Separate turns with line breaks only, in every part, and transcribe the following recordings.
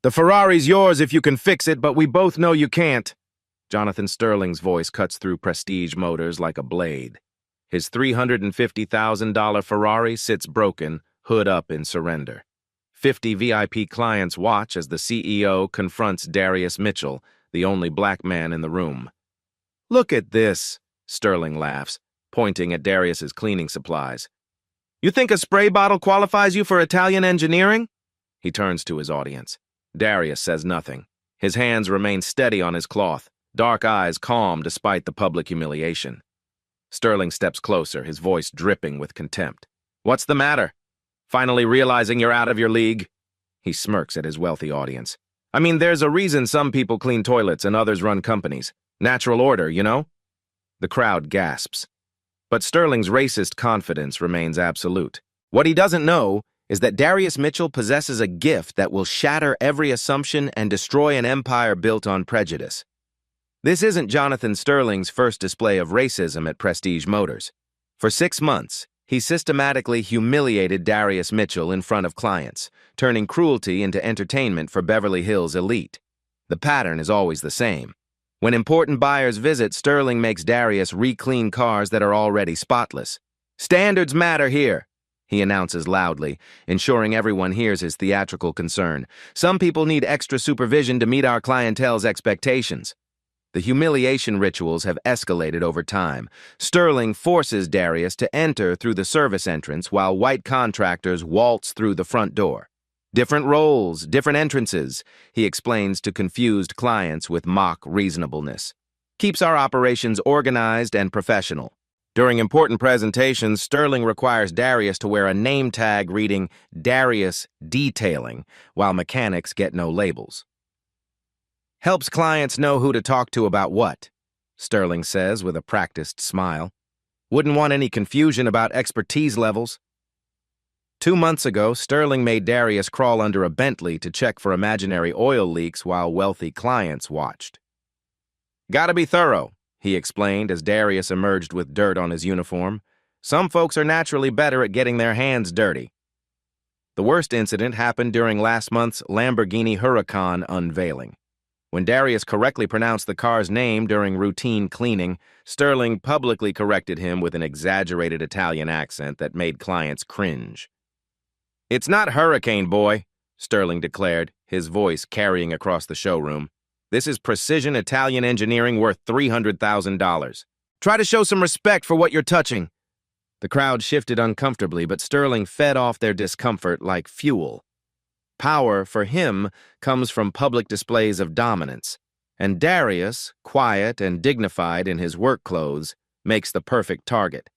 "The Ferrari's yours if you can fix it, but we both know you can't." Jonathan Sterling's voice cuts through Prestige Motors like a blade. His $350,000 Ferrari sits broken, hood up in surrender. 50 VIP clients watch as the CEO confronts Darius Mitchell, the only black man in the room. "Look at this," Sterling laughs, pointing at Darius's cleaning supplies. "You think a spray bottle qualifies you for Italian engineering?" He turns to his audience. Darius says nothing. His hands remain steady on his cloth, dark eyes calm despite the public humiliation. Sterling steps closer, his voice dripping with contempt. "What's the matter? Finally realizing you're out of your league?" He smirks at his wealthy audience. "I mean, there's a reason some people clean toilets and others run companies. Natural order, you know?" The crowd gasps. But Sterling's racist confidence remains absolute. What he doesn't know is that Darius Mitchell possesses a gift that will shatter every assumption and destroy an empire built on prejudice. This isn't Jonathan Sterling's first display of racism at Prestige Motors. For 6 months, he systematically humiliated Darius Mitchell in front of clients, turning cruelty into entertainment for Beverly Hills elite. The pattern is always the same. When important buyers visit, Sterling makes Darius re-clean cars that are already spotless. "Standards matter here," he announces loudly, ensuring everyone hears his theatrical concern. "Some people need extra supervision to meet our clientele's expectations." The humiliation rituals have escalated over time. Sterling forces Darius to enter through the service entrance while white contractors waltz through the front door. "Different roles, different entrances," he explains to confused clients with mock reasonableness. "Keeps our operations organized and professional." During important presentations, Sterling requires Darius to wear a name tag reading Darius Detailing, while mechanics get no labels. "Helps clients know who to talk to about what," Sterling says with a practiced smile. "Wouldn't want any confusion about expertise levels." 2 months ago, Sterling made Darius crawl under a Bentley to check for imaginary oil leaks while wealthy clients watched. "Gotta be thorough," he explained as Darius emerged with dirt on his uniform. "Some folks are naturally better at getting their hands dirty." The worst incident happened during last month's Lamborghini Huracan unveiling. When Darius correctly pronounced the car's name during routine cleaning, Sterling publicly corrected him with an exaggerated Italian accent that made clients cringe. "It's not Hurricane, boy," Sterling declared, his voice carrying across the showroom. "This is precision Italian engineering worth $300,000. Try to show some respect for what you're touching." The crowd shifted uncomfortably, but Sterling fed off their discomfort like fuel. Power, for him, comes from public displays of dominance, and Darius, quiet and dignified in his work clothes, makes the perfect target.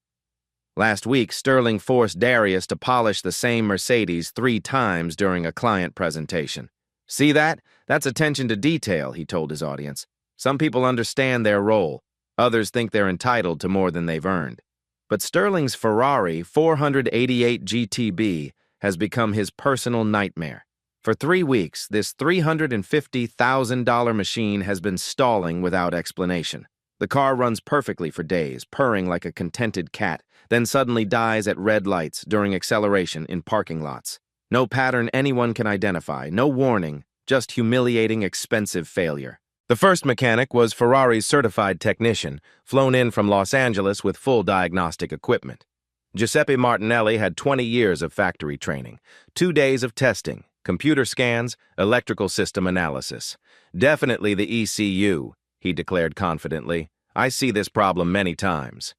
Last week, Sterling forced Darius to polish the same Mercedes 3 times during a client presentation. "See that? That's attention to detail," he told his audience. "Some people understand their role. Others think they're entitled to more than they've earned." But Sterling's Ferrari 488 GTB has become his personal nightmare. For 3 weeks, this $350,000 machine has been stalling without explanation. The car runs perfectly for days, purring like a contented cat, then suddenly dies at red lights during acceleration in parking lots. No pattern anyone can identify, no warning, just humiliating, expensive failure. The first mechanic was Ferrari's certified technician, flown in from Los Angeles with full diagnostic equipment. Giuseppe Martinelli had 20 years of factory training, 2 days of testing, computer scans, electrical system analysis. "Definitely the ECU," he declared confidently. "I see this problem many times."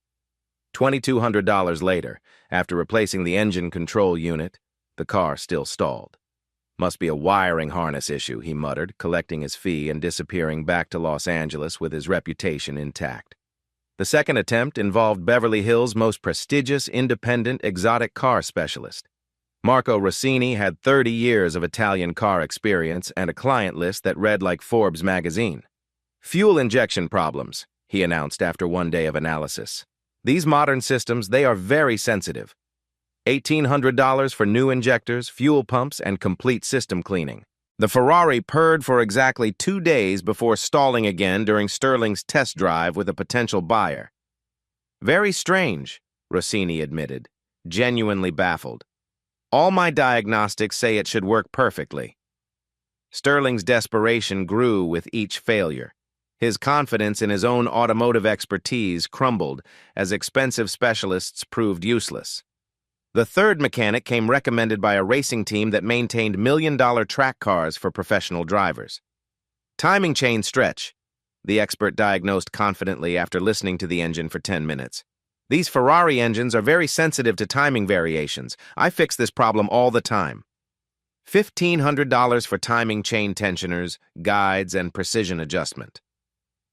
$2,200 later, after replacing the engine control unit, the car still stalled. "Must be a wiring harness issue," he muttered, collecting his fee and disappearing back to Los Angeles with his reputation intact. The second attempt involved Beverly Hills' most prestigious independent exotic car specialist. Marco Rossini had 30 years of Italian car experience and a client list that read like Forbes magazine. "Fuel injection problems," he announced after 1 day of analysis. "These modern systems, they are very sensitive. $1,800 for new injectors, fuel pumps, and complete system cleaning." The Ferrari purred for exactly 2 days before stalling again during Sterling's test drive with a potential buyer. "Very strange," Rossini admitted, genuinely baffled. "All my diagnostics say it should work perfectly." Sterling's desperation grew with each failure. His confidence in his own automotive expertise crumbled as expensive specialists proved useless. The third mechanic came recommended by a racing team that maintained million-dollar track cars for professional drivers. Timing chain stretch, the expert diagnosed confidently after listening to the engine for 10 minutes. These Ferrari engines are very sensitive to timing variations. I fix this problem all the time. $1,500 for timing chain tensioners, guides, and precision adjustment.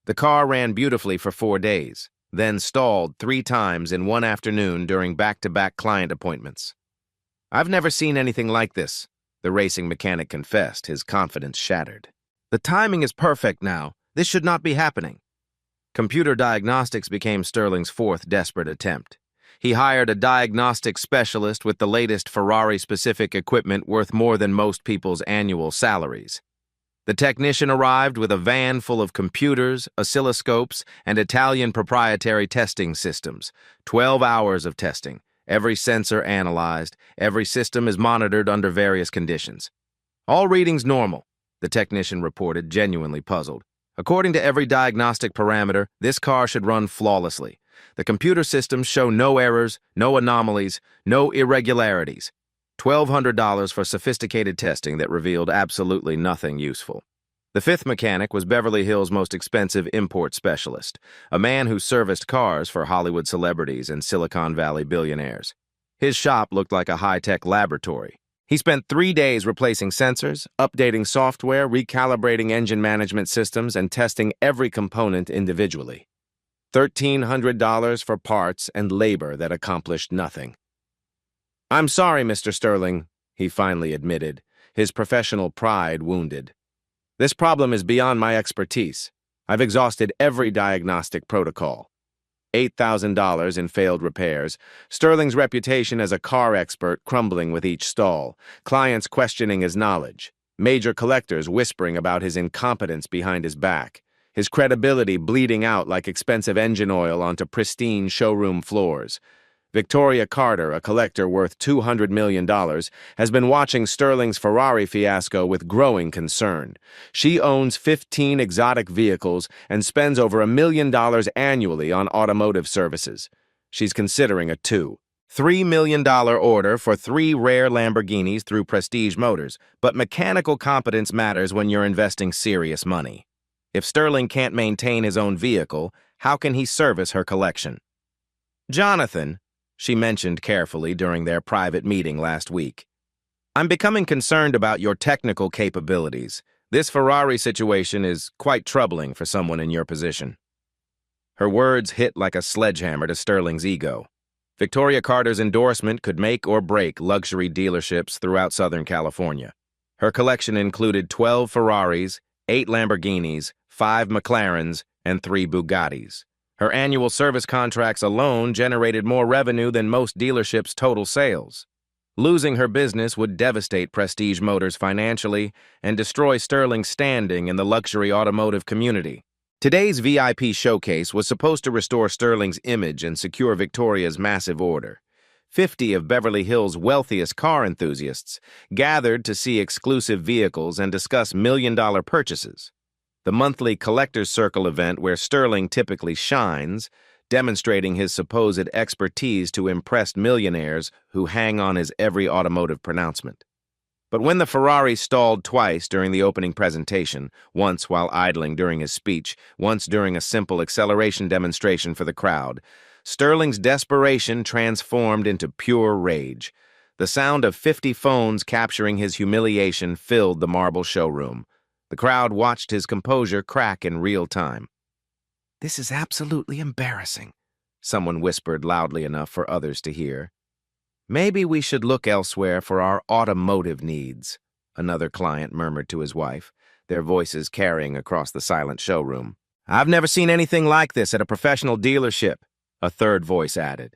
The car ran beautifully for 4 days, then stalled 3 times in one afternoon during back-to-back client appointments. I've never seen anything like this, the racing mechanic confessed, his confidence shattered. The timing is perfect now. This should not be happening. Computer diagnostics became Sterling's fourth desperate attempt. He hired a diagnostic specialist with the latest Ferrari-specific equipment worth more than most people's annual salaries. The technician arrived with a van full of computers, oscilloscopes, and Italian proprietary testing systems. 12 hours of testing. Every sensor analyzed. Every system is monitored under various conditions. All readings normal, the technician reported, genuinely puzzled. According to every diagnostic parameter, this car should run flawlessly. The computer systems show no errors, no anomalies, no irregularities. $1,200 for sophisticated testing that revealed absolutely nothing useful. The fifth mechanic was Beverly Hills' most expensive import specialist, a man who serviced cars for Hollywood celebrities and Silicon Valley billionaires. His shop looked like a high-tech laboratory. He spent 3 days replacing sensors, updating software, recalibrating engine management systems, and testing every component individually. $1,300 for parts and labor that accomplished nothing. "I'm sorry, Mr. Sterling," he finally admitted, his professional pride wounded. "This problem is beyond my expertise. I've exhausted every diagnostic protocol." $8,000 in failed repairs, Sterling's reputation as a car expert crumbling with each stall, clients questioning his knowledge, major collectors whispering about his incompetence behind his back, his credibility bleeding out like expensive engine oil onto pristine showroom floors. Victoria Carter, a collector worth $200 million, has been watching Sterling's Ferrari fiasco with growing concern. She owns 15 exotic vehicles and spends over $1 million annually on automotive services. She's considering a $3 million order for 3 rare Lamborghinis through Prestige Motors, but mechanical competence matters when you're investing serious money. If Sterling can't maintain his own vehicle, how can he service her collection? "Jonathan," she mentioned carefully during their private meeting last week, "I'm becoming concerned about your technical capabilities. This Ferrari situation is quite troubling for someone in your position." Her words hit like a sledgehammer to Sterling's ego. Victoria Carter's endorsement could make or break luxury dealerships throughout Southern California. Her collection included 12 Ferraris, 8 Lamborghinis, 5 McLarens, and 3 Bugattis. Her annual service contracts alone generated more revenue than most dealerships' total sales. Losing her business would devastate Prestige Motors financially and destroy Sterling's standing in the luxury automotive community. Today's VIP showcase was supposed to restore Sterling's image and secure Victoria's massive order. 50 of Beverly Hills' wealthiest car enthusiasts gathered to see exclusive vehicles and discuss million-dollar purchases. The monthly Collectors Circle event where Sterling typically shines, demonstrating his supposed expertise to impress millionaires who hang on his every automotive pronouncement. But when the Ferrari stalled twice during the opening presentation, once while idling during his speech, once during a simple acceleration demonstration for the crowd, Sterling's desperation transformed into pure rage. The sound of 50 phones capturing his humiliation filled the marble showroom. The crowd watched his composure crack in real time. "This is absolutely embarrassing," someone whispered loudly enough for others to hear. "Maybe we should look elsewhere for our automotive needs," another client murmured to his wife, their voices carrying across the silent showroom. "I've never seen anything like this at a professional dealership," a third voice added.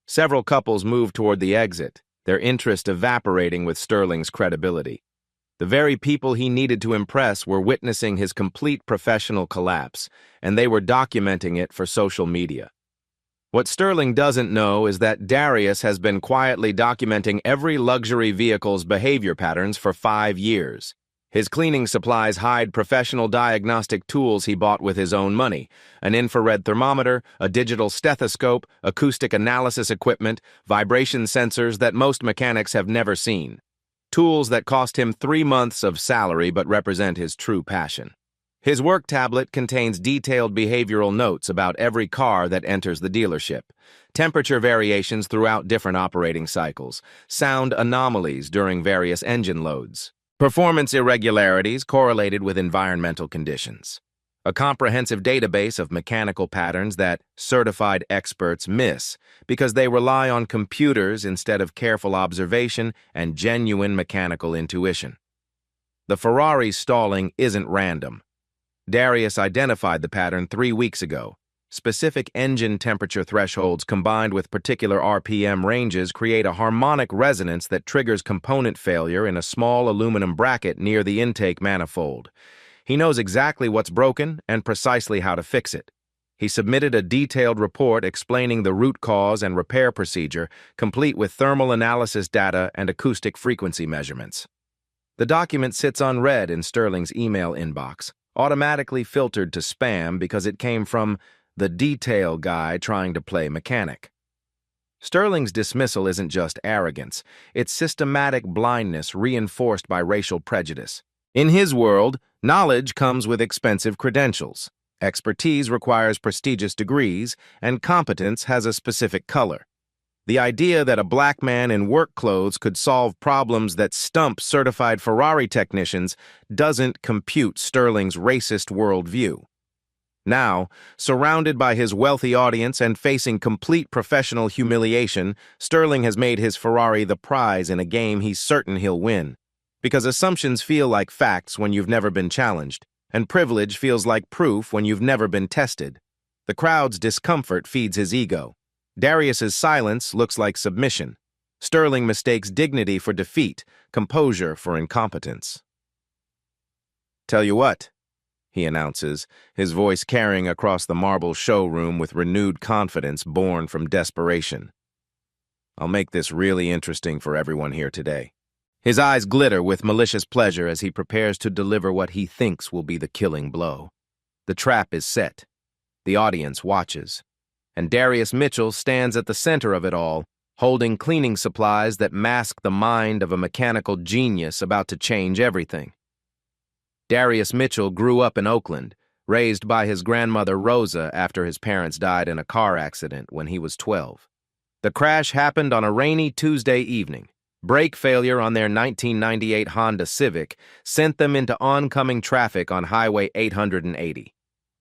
Several couples moved toward the exit, their interest evaporating with Sterling's credibility. The very people he needed to impress were witnessing his complete professional collapse, and they were documenting it for social media. What Sterling doesn't know is that Darius has been quietly documenting every luxury vehicle's behavior patterns for 5 years. His cleaning supplies hide professional diagnostic tools he bought with his own money: an infrared thermometer, a digital stethoscope, acoustic analysis equipment, vibration sensors that most mechanics have never seen. Tools that cost him 3 months of salary but represent his true passion. His work tablet contains detailed behavioral notes about every car that enters the dealership, temperature variations throughout different operating cycles, sound anomalies during various engine loads, performance irregularities correlated with environmental conditions. A comprehensive database of mechanical patterns that certified experts miss because they rely on computers instead of careful observation and genuine mechanical intuition. The Ferrari stalling isn't random. Darius identified the pattern 3 weeks ago. Specific engine temperature thresholds combined with particular RPM ranges create a harmonic resonance that triggers component failure in a small aluminum bracket near the intake manifold. He knows exactly what's broken and precisely how to fix it. He submitted a detailed report explaining the root cause and repair procedure, complete with thermal analysis data and acoustic frequency measurements. The document sits unread in Sterling's email inbox, automatically filtered to spam because it came from the detail guy trying to play mechanic. Sterling's dismissal isn't just arrogance, it's systematic blindness reinforced by racial prejudice. In his world, knowledge comes with expensive credentials, expertise requires prestigious degrees, and competence has a specific color. The idea that a black man in work clothes could solve problems that stump certified Ferrari technicians doesn't compute Sterling's racist worldview. Now, surrounded by his wealthy audience and facing complete professional humiliation, Sterling has made his Ferrari the prize in a game he's certain he'll win. Because assumptions feel like facts when you've never been challenged, and privilege feels like proof when you've never been tested. The crowd's discomfort feeds his ego. Darius's silence looks like submission. Sterling mistakes dignity for defeat, composure for incompetence. "Tell you what," he announces, his voice carrying across the marble showroom with renewed confidence born from desperation. "I'll make this really interesting for everyone here today." His eyes glitter with malicious pleasure as he prepares to deliver what he thinks will be the killing blow. The trap is set. The audience watches. And Darius Mitchell stands at the center of it all, holding cleaning supplies that mask the mind of a mechanical genius about to change everything. Darius Mitchell grew up in Oakland, raised by his grandmother Rosa after his parents died in a car accident when he was 12. The crash happened on a rainy Tuesday evening. Brake failure on their 1998 Honda Civic sent them into oncoming traffic on Highway 880.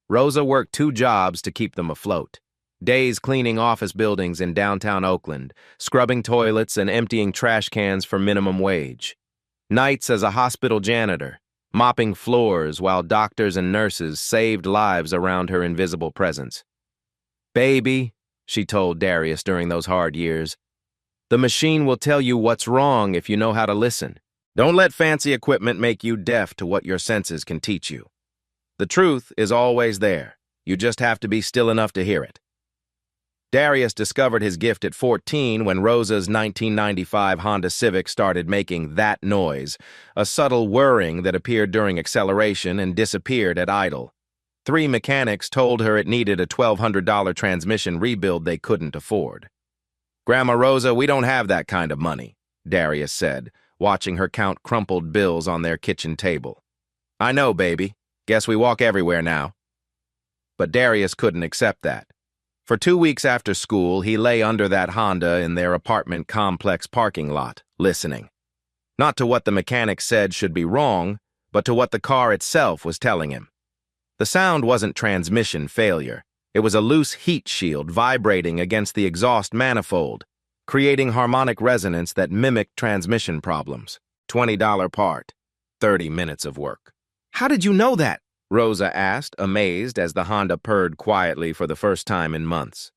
Rosa worked 2 jobs to keep them afloat. Days cleaning office buildings in downtown Oakland, scrubbing toilets and emptying trash cans for minimum wage. Nights as a hospital janitor, mopping floors while doctors and nurses saved lives around her invisible presence. "Baby," she told Darius during those hard years, "the machine will tell you what's wrong if you know how to listen. Don't let fancy equipment make you deaf to what your senses can teach you. The truth is always there. You just have to be still enough to hear it." Darius discovered his gift at 14 when Rosa's 1995 Honda Civic started making that noise, a subtle whirring that appeared during acceleration and disappeared at idle. 3 mechanics told her it needed a $1,200 transmission rebuild they couldn't afford. "Grandma Rosa, we don't have that kind of money," Darius said, watching her count crumpled bills on their kitchen table. "I know, baby. Guess we walk everywhere now." But Darius couldn't accept that. For 2 weeks after school, he lay under that Honda in their apartment complex parking lot, listening. Not to what the mechanic said should be wrong, but to what the car itself was telling him. The sound wasn't transmission failure. It was a loose heat shield vibrating against the exhaust manifold, creating harmonic resonance that mimicked transmission problems. $20 part, 30 minutes of work. "How did you know that?" Rosa asked, amazed as the Honda purred quietly for the first time in months.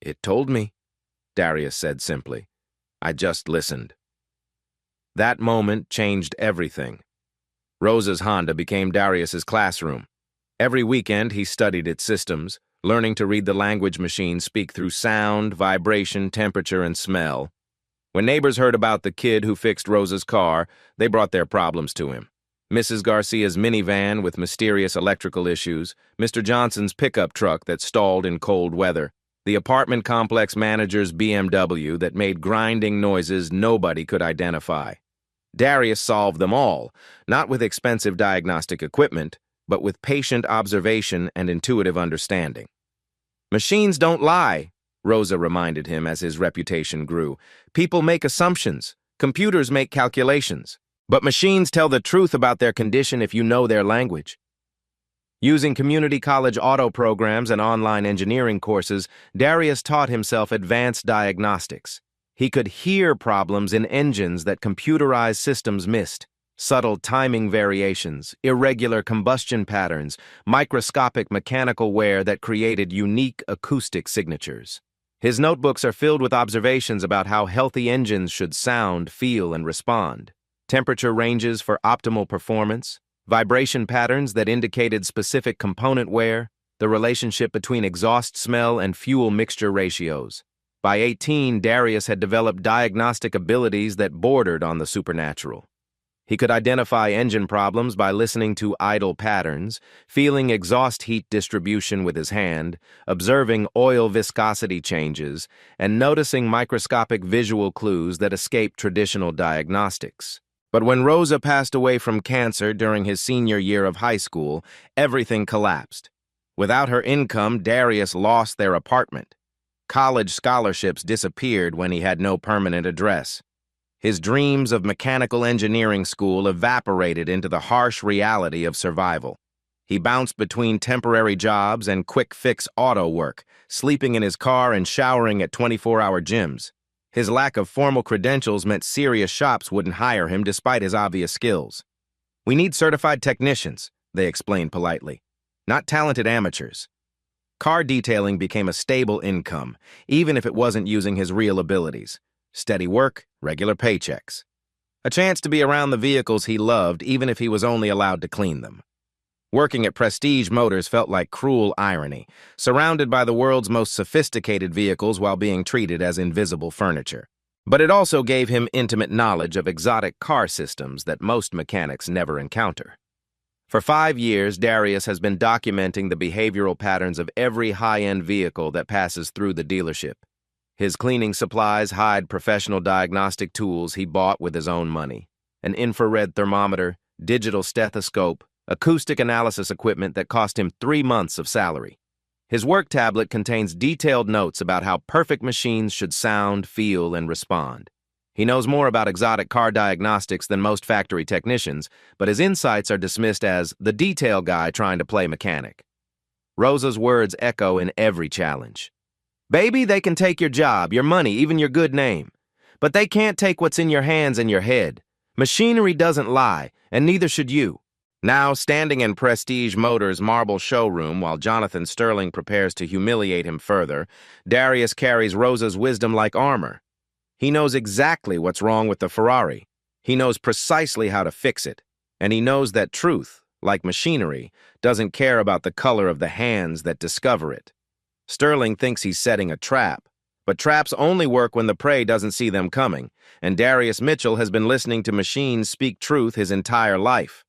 "It told me," Darius said simply. "I just listened." That moment changed everything. Rosa's Honda became Darius's classroom. Every weekend he studied its systems, learning to read the language machine speak through sound, vibration, temperature, and smell. When neighbors heard about the kid who fixed Rosa's car, they brought their problems to him. Mrs. Garcia's minivan with mysterious electrical issues, Mr. Johnson's pickup truck that stalled in cold weather, the apartment complex manager's BMW that made grinding noises nobody could identify. Darius solved them all, not with expensive diagnostic equipment, but with patient observation and intuitive understanding. Machines don't lie, Rosa reminded him as his reputation grew. People make assumptions. Computers make calculations. But machines tell the truth about their condition if you know their language. Using community college auto programs and online engineering courses, Darius taught himself advanced diagnostics. He could hear problems in engines that computerized systems missed. Subtle timing variations, irregular combustion patterns, microscopic mechanical wear that created unique acoustic signatures. His notebooks are filled with observations about how healthy engines should sound, feel, and respond. Temperature ranges for optimal performance, vibration patterns that indicated specific component wear, the relationship between exhaust smell and fuel mixture ratios. By 18, Darius had developed diagnostic abilities that bordered on the supernatural. He could identify engine problems by listening to idle patterns, feeling exhaust heat distribution with his hand, observing oil viscosity changes, and noticing microscopic visual clues that escape traditional diagnostics. But when Rosa passed away from cancer during his senior year of high school, everything collapsed. Without her income, Darius lost their apartment. College scholarships disappeared when he had no permanent address. His dreams of mechanical engineering school evaporated into the harsh reality of survival. He bounced between temporary jobs and quick-fix auto work, sleeping in his car and showering at 24-hour gyms. His lack of formal credentials meant serious shops wouldn't hire him despite his obvious skills. "We need certified technicians," they explained politely, "not talented amateurs." Car detailing became a stable income, even if it wasn't using his real abilities. Steady work, regular paychecks. A chance to be around the vehicles he loved, even if he was only allowed to clean them. Working at Prestige Motors felt like cruel irony, surrounded by the world's most sophisticated vehicles while being treated as invisible furniture. But it also gave him intimate knowledge of exotic car systems that most mechanics never encounter. For 5 years, Darius has been documenting the behavioral patterns of every high-end vehicle that passes through the dealership. His cleaning supplies hide professional diagnostic tools he bought with his own money. An infrared thermometer, digital stethoscope, acoustic analysis equipment that cost him 3 months of salary. His work tablet contains detailed notes about how perfect machines should sound, feel, and respond. He knows more about exotic car diagnostics than most factory technicians, but his insights are dismissed as the detail guy trying to play mechanic. Rosa's words echo in every challenge. "Baby, they can take your job, your money, even your good name. But they can't take what's in your hands and your head. Machinery doesn't lie, and neither should you." Now, standing in Prestige Motors' marble showroom while Jonathan Sterling prepares to humiliate him further, Darius carries Rosa's wisdom like armor. He knows exactly what's wrong with the Ferrari. He knows precisely how to fix it. And he knows that truth, like machinery, doesn't care about the color of the hands that discover it. Sterling thinks he's setting a trap, but traps only work when the prey doesn't see them coming, and Darius Mitchell has been listening to machines speak truth his entire life.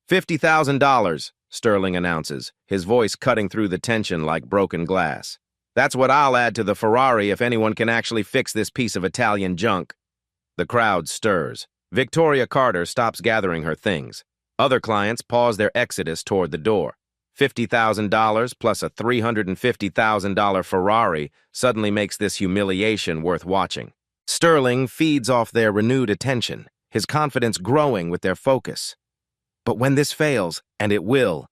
$50,000, Sterling announces, his voice cutting through the tension like broken glass. "That's what I'll add to the Ferrari if anyone can actually fix this piece of Italian junk." The crowd stirs. Victoria Carter stops gathering her things. Other clients pause their exodus toward the door. $50,000 plus a $350,000 Ferrari suddenly makes this humiliation worth watching. Sterling feeds off their renewed attention, his confidence growing with their focus. "But when this fails, and it will,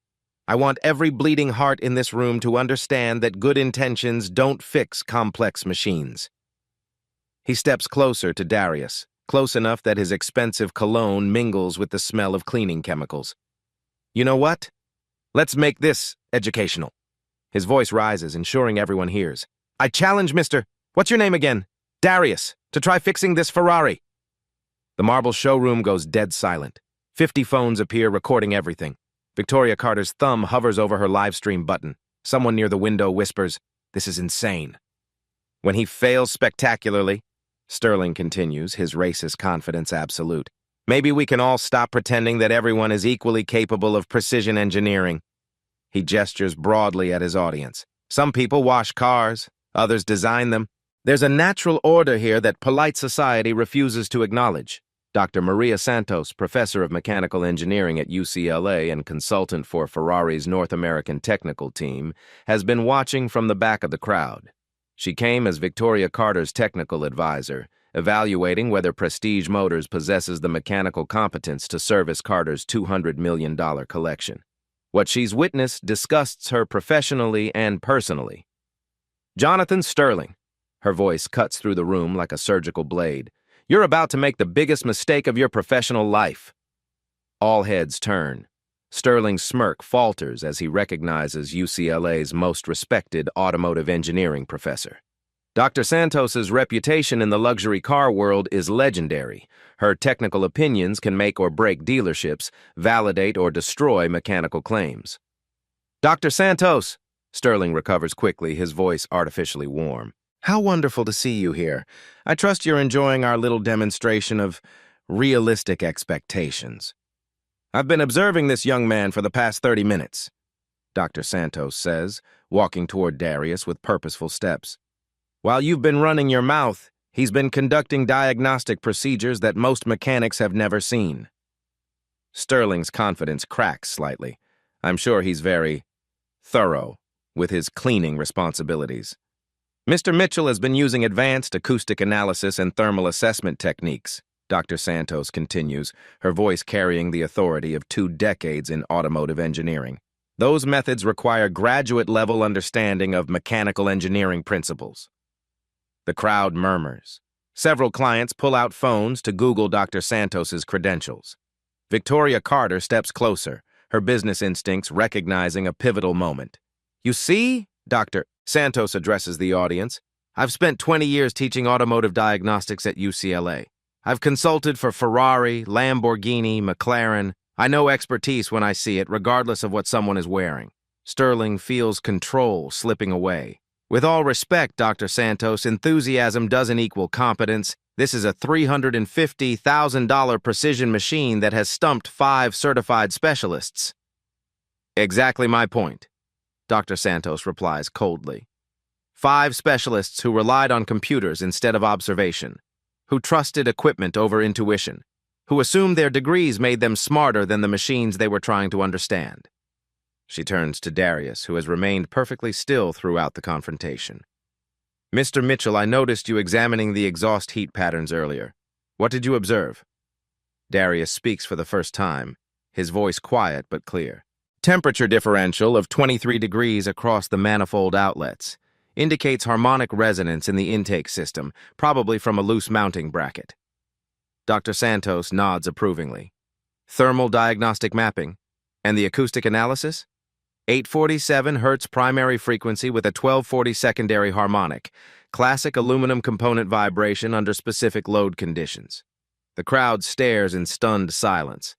I want every bleeding heart in this room to understand that good intentions don't fix complex machines." He steps closer to Darius, close enough that his expensive cologne mingles with the smell of cleaning chemicals. "You know what? Let's make this educational." His voice rises, ensuring everyone hears. "I challenge what's your name again? Darius, to try fixing this Ferrari." The marble showroom goes dead silent. 50 phones appear, recording everything. Victoria Carter's thumb hovers over her live stream button. Someone near the window whispers, "This is insane." When he fails spectacularly, Sterling continues, his racist confidence absolute, Maybe we can all stop pretending that everyone is equally capable of precision engineering. He gestures broadly at his audience. Some people wash cars, others design them. There's a natural order here that polite society refuses to acknowledge. Dr. Maria Santos, professor of mechanical engineering at UCLA and consultant for Ferrari's North American technical team, has been watching from the back of the crowd. She came as Victoria Carter's technical advisor, evaluating whether Prestige Motors possesses the mechanical competence to service Carter's $200 million collection. What she's witnessed disgusts her professionally and personally. Jonathan Sterling. Her voice cuts through the room like a surgical blade. You're about to make the biggest mistake of your professional life. All heads turn. Sterling's smirk falters as he recognizes UCLA's most respected automotive engineering professor. Dr. Santos's reputation in the luxury car world is legendary. Her technical opinions can make or break dealerships, validate or destroy mechanical claims. Dr. Santos! Sterling recovers quickly, his voice artificially warm. How wonderful to see you here. I trust you're enjoying our little demonstration of realistic expectations. I've been observing this young man for the past 30 minutes, Dr. Santos says, walking toward Darius with purposeful steps. While you've been running your mouth, he's been conducting diagnostic procedures that most mechanics have never seen. Sterling's confidence cracks slightly. I'm sure he's very thorough with his cleaning responsibilities. Mr. Mitchell has been using advanced acoustic analysis and thermal assessment techniques, Dr. Santos continues, her voice carrying the authority of 2 decades in automotive engineering. Those methods require graduate-level understanding of mechanical engineering principles. The crowd murmurs. Several clients pull out phones to Google Dr. Santos's credentials. Victoria Carter steps closer, her business instincts recognizing a pivotal moment. You see, Dr. Santos addresses the audience. I've spent 20 years teaching automotive diagnostics at UCLA. I've consulted for Ferrari, Lamborghini, McLaren. I know expertise when I see it, regardless of what someone is wearing. Sterling feels control slipping away. With all respect, Dr. Santos, enthusiasm doesn't equal competence. This is a $350,000 precision machine that has stumped 5 certified specialists. Exactly my point, Dr. Santos replies coldly. 5 specialists who relied on computers instead of observation, who trusted equipment over intuition, who assumed their degrees made them smarter than the machines they were trying to understand. She turns to Darius, who has remained perfectly still throughout the confrontation. Mr. Mitchell, I noticed you examining the exhaust heat patterns earlier. What did you observe? Darius speaks for the first time, his voice quiet but clear. Temperature differential of 23 degrees across the manifold outlets indicates harmonic resonance in the intake system, probably from a loose mounting bracket. Dr. Santos nods approvingly. Thermal diagnostic mapping. And the acoustic analysis? 847 Hz primary frequency with a 1240 secondary harmonic. Classic aluminum component vibration under specific load conditions. The crowd stares in stunned silence.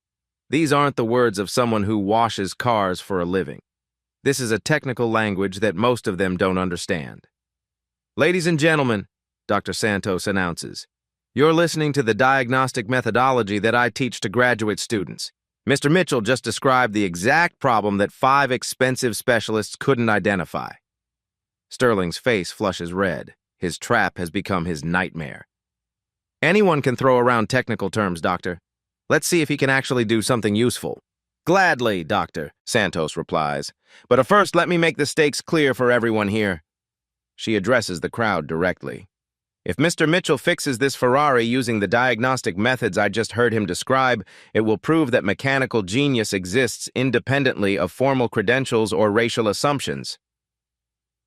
These aren't the words of someone who washes cars for a living. This is a technical language that most of them don't understand. Ladies and gentlemen, Dr. Santos announces, you're listening to the diagnostic methodology that I teach to graduate students. Mr. Mitchell just described the exact problem that 5 expensive specialists couldn't identify. Sterling's face flushes red. His trap has become his nightmare. Anyone can throw around technical terms, Doctor. Let's see if he can actually do something useful. Gladly, Dr. Santos replies. But first, let me make the stakes clear for everyone here. She addresses the crowd directly. If Mr. Mitchell fixes this Ferrari using the diagnostic methods I just heard him describe, it will prove that mechanical genius exists independently of formal credentials or racial assumptions.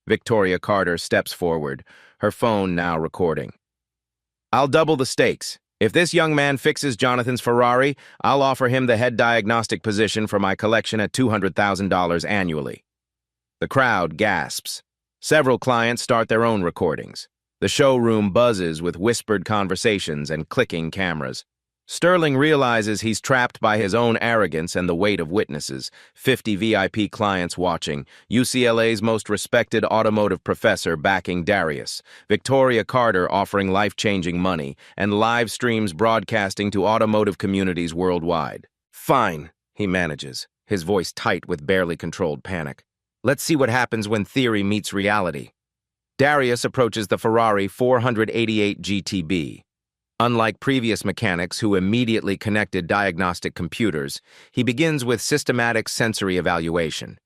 Victoria Carter steps forward, her phone now recording. I'll double the stakes. If this young man fixes Jonathan's Ferrari, I'll offer him the head diagnostic position for my collection at $200,000 annually. The crowd gasps. Several clients start their own recordings. The showroom buzzes with whispered conversations and clicking cameras. Sterling realizes he's trapped by his own arrogance and the weight of witnesses, 50 VIP clients watching, UCLA's most respected automotive professor backing Darius, Victoria Carter offering life-changing money, and live streams broadcasting to automotive communities worldwide. Fine, he manages, his voice tight with barely controlled panic. Let's see what happens when theory meets reality. Darius approaches the Ferrari 488 GTB. Unlike previous mechanics who immediately connected diagnostic computers, he begins with systematic sensory evaluation.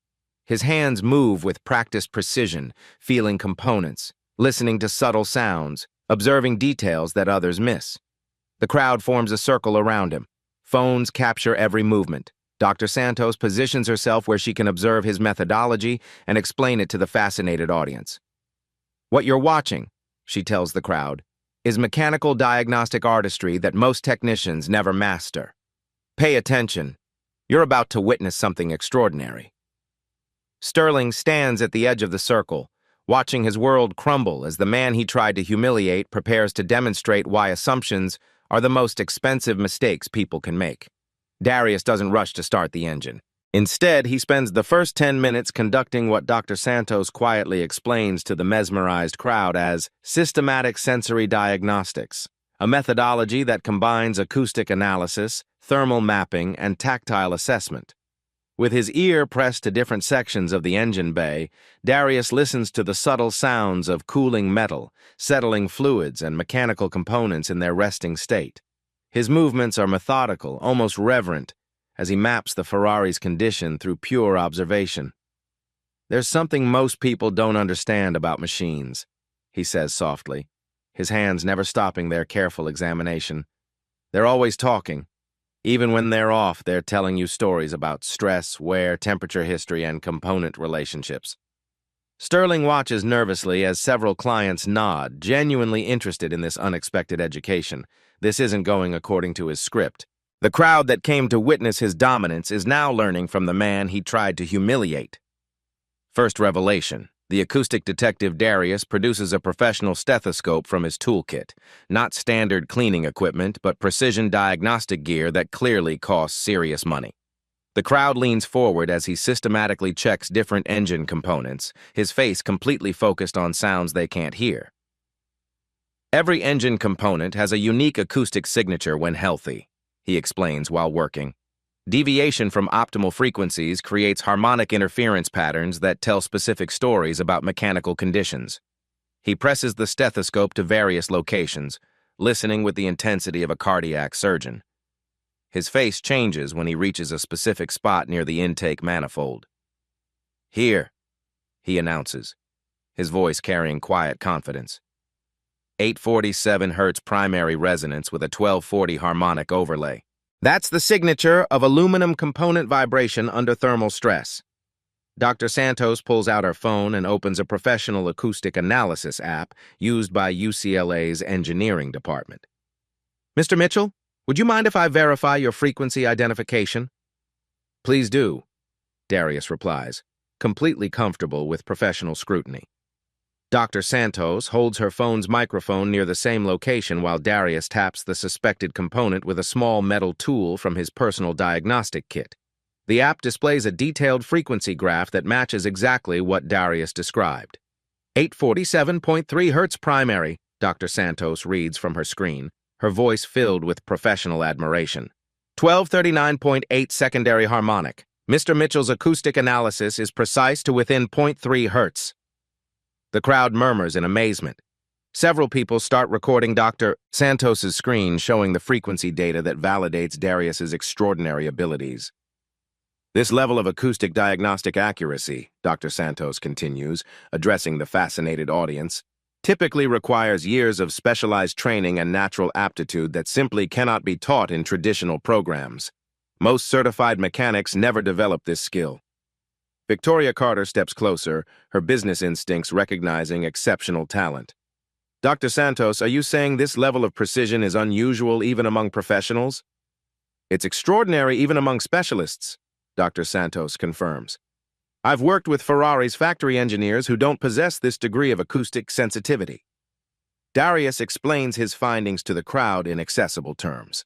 His hands move with practiced precision, feeling components, listening to subtle sounds, observing details that others miss. The crowd forms a circle around him. Phones capture every movement. Dr. Santos positions herself where she can observe his methodology and explain it to the fascinated audience. What you're watching, she tells the crowd, is mechanical diagnostic artistry that most technicians never master. Pay attention. You're about to witness something extraordinary. Sterling stands at the edge of the circle, watching his world crumble as the man he tried to humiliate prepares to demonstrate why assumptions are the most expensive mistakes people can make. Darius doesn't rush to start the engine. Instead, he spends the first 10 minutes conducting what Dr. Santos quietly explains to the mesmerized crowd as systematic sensory diagnostics, a methodology that combines acoustic analysis, thermal mapping, and tactile assessment. With his ear pressed to different sections of the engine bay, Darius listens to the subtle sounds of cooling metal, settling fluids, and mechanical components in their resting state. His movements are methodical, almost reverent, as he maps the Ferrari's condition through pure observation. There's something most people don't understand about machines, he says softly, his hands never stopping their careful examination. They're always talking. Even when they're off, they're telling you stories about stress, wear, temperature history, and component relationships. Sterling watches nervously as several clients nod, genuinely interested in this unexpected education. This isn't going according to his script. The crowd that came to witness his dominance is now learning from the man he tried to humiliate. First revelation. The acoustic detective Darius produces a professional stethoscope from his toolkit. Not standard cleaning equipment, but precision diagnostic gear that clearly costs serious money. The crowd leans forward as he systematically checks different engine components, his face completely focused on sounds they can't hear. Every engine component has a unique acoustic signature when healthy, he explains while working. Deviation from optimal frequencies creates harmonic interference patterns that tell specific stories about mechanical conditions. He presses the stethoscope to various locations, listening with the intensity of a cardiac surgeon. His face changes when he reaches a specific spot near the intake manifold. Here, he announces, his voice carrying quiet confidence. 847 Hz primary resonance with a 1240 harmonic overlay. That's the signature of aluminum component vibration under thermal stress. Dr. Santos pulls out her phone and opens a professional acoustic analysis app used by UCLA's engineering department. Mr. Mitchell, would you mind if I verify your frequency identification? Please do, Darius replies, completely comfortable with professional scrutiny. Dr. Santos holds her phone's microphone near the same location while Darius taps the suspected component with a small metal tool from his personal diagnostic kit. The app displays a detailed frequency graph that matches exactly what Darius described. 847.3 Hz primary, Dr. Santos reads from her screen, her voice filled with professional admiration. 1239.8 secondary harmonic. Mr. Mitchell's acoustic analysis is precise to within 0.3 Hz. The crowd murmurs in amazement. Several people start recording Dr. Santos's screen showing the frequency data that validates Darius's extraordinary abilities. This level of acoustic diagnostic accuracy, Dr. Santos continues, addressing the fascinated audience, typically requires years of specialized training and natural aptitude that simply cannot be taught in traditional programs. Most certified mechanics never develop this skill. Victoria Carter steps closer, her business instincts recognizing exceptional talent. Dr. Santos, are you saying this level of precision is unusual even among professionals? It's extraordinary even among specialists, Dr. Santos confirms. I've worked with Ferrari's factory engineers who don't possess this degree of acoustic sensitivity. Darius explains his findings to the crowd in accessible terms.